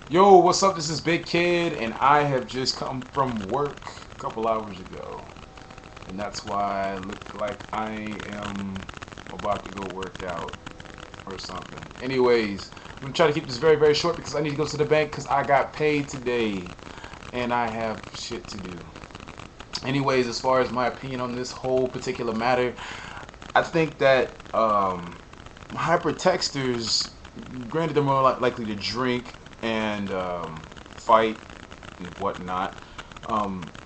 Yo, what's up? This is Big Kid, and I have just come from work a couple hours ago. And that's why I look like I am about to go work out or something. Anyways, I'm gonna try to keep this very, very short because I need to go to the bank because I got paid today and I have shit to do. Anyways, as far as my opinion on this whole particular matter, I think that hypertexters, granted, they're more likely to drink and fight and whatnot,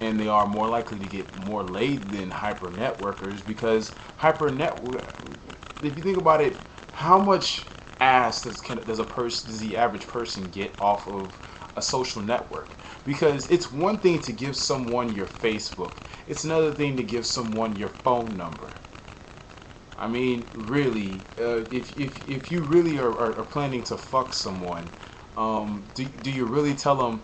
and they are more likely to get more laid than hyper networkers because hyper network. If you think about it, how much ass does the average person get off of a social network? Because it's one thing to give someone your Facebook, it's another thing to give someone your phone number. I mean, really, if you really are planning to fuck someone, do you really tell them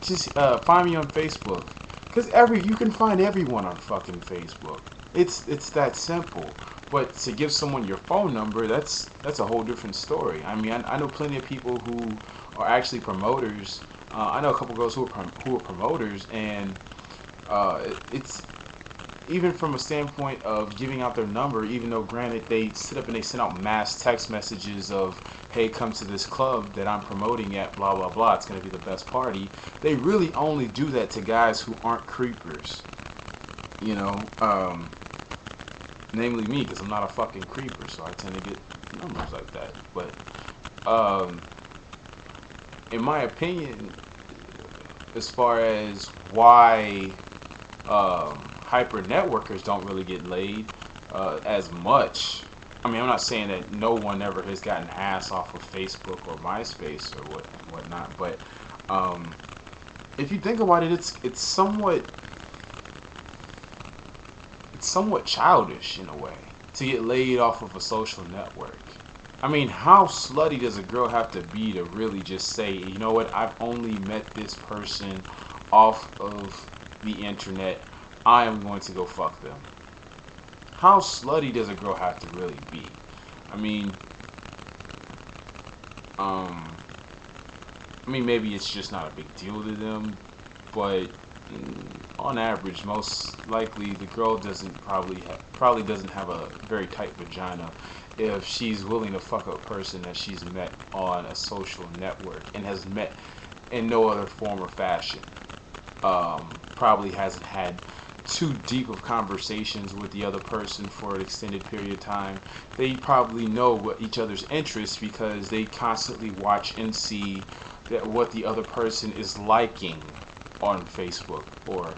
just find me on Facebook? Because you can find everyone on fucking Facebook. It's that simple. But to give someone your phone number, that's a whole different story. I mean, I know plenty of people who are actually promoters. I know a couple girls who are promoters, and it's even from a standpoint of giving out their number, even though granted they sit up and they send out mass text messages of, hey, come to this club that I'm promoting at, blah, blah, blah, it's going to be the best party. They really only do that to guys who aren't creepers, you know, namely me, because I'm not a fucking creeper, so I tend to get numbers like that. But um, in my opinion, as far as why hyper networkers don't really get laid as much. I mean, I'm not saying that no one ever has gotten ass off of Facebook or MySpace or whatnot, but um, if you think about it, it's somewhat childish in a way to get laid off of a social network. I mean, how slutty does a girl have to be to really just say, you know what, I've only met this person off of the internet. I am going to go fuck them. How slutty does a girl have to really be? I mean, um, maybe it's just not a big deal to them, but on average, most likely the girl doesn't probably doesn't have a very tight vagina if she's willing to fuck a person that she's met on a social network and has met in no other form or fashion. Probably hasn't had too deep of conversations with the other person for an extended period of time. They probably know what each other's interests because they constantly watch and see that what the other person is liking on Facebook or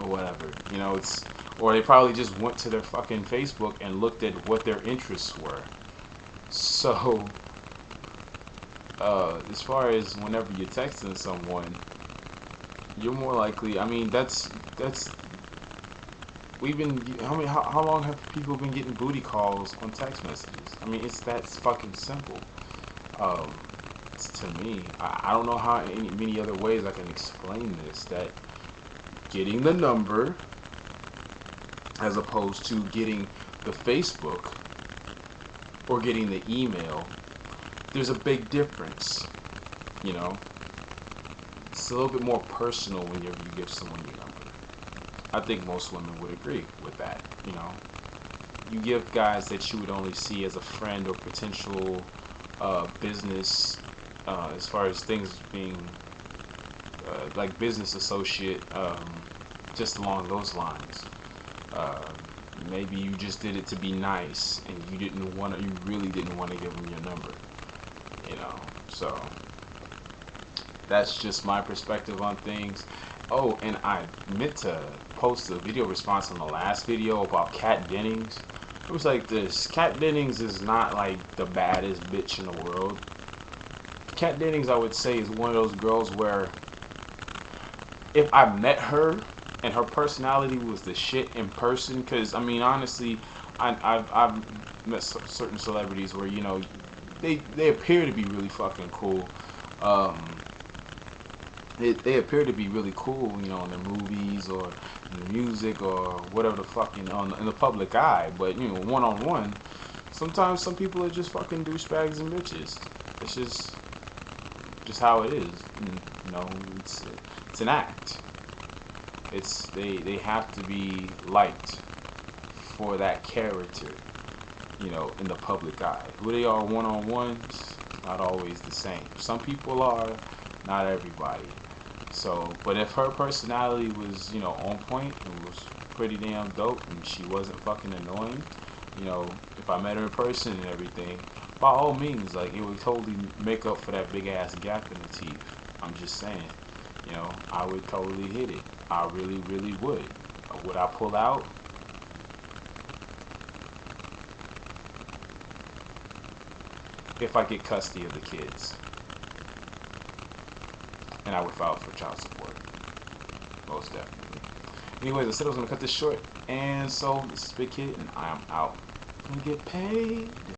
whatever. You know, it's or they probably just went to their fucking Facebook and looked at what their interests were. So, as far as whenever you're texting someone, you're more likely. I mean, that's we've been. How long have people been getting booty calls on text messages? I mean, it's that fucking simple. Um, to me, I don't know how many other ways I can explain this. That getting the number as opposed to getting the Facebook or getting the email, there's a big difference. You know, it's a little bit more personal whenever you give someone your number. I think most women would agree with that. You know, you give guys that you would only see as a friend or potential business, as far as things being like business associate, just along those lines. Uh, Maybe you just did it to be nice, and you really didn't want to give them your number. You know, so that's just my perspective on things. Oh, and I meant to post a video response on the last video about Kat Dennings. It was like this. Kat Dennings is not like the baddest bitch in the world. Kat Dennings, I would say, is one of those girls where if I met her and her personality was the shit in person, because I mean, honestly, I've met certain celebrities where they appear to be really fucking cool. Um, they appear to be really cool, in the movies or in the music or whatever the fuck, in the public eye. But one on one, sometimes some people are just fucking douchebags and bitches. It's just just how it is. And, you know, it's an act. It's they have to be liked for that character, you know, in the public eye. Who they are one on ones, not always the same. Some people are, not everybody. So, but if her personality was, you know, on point and was pretty damn dope, and she wasn't fucking annoying, you know, if I met her in person and everything, by all means, like, it would totally make up for that big ass gap in the teeth. I'm just saying, you know, I would totally hit it. I really, really would. Would I pull out? If I get custody of the kids, and I would file for child support, most definitely. Anyways, I said I was gonna cut this short, and so this is Big Kid, and I am out. Gonna get paid.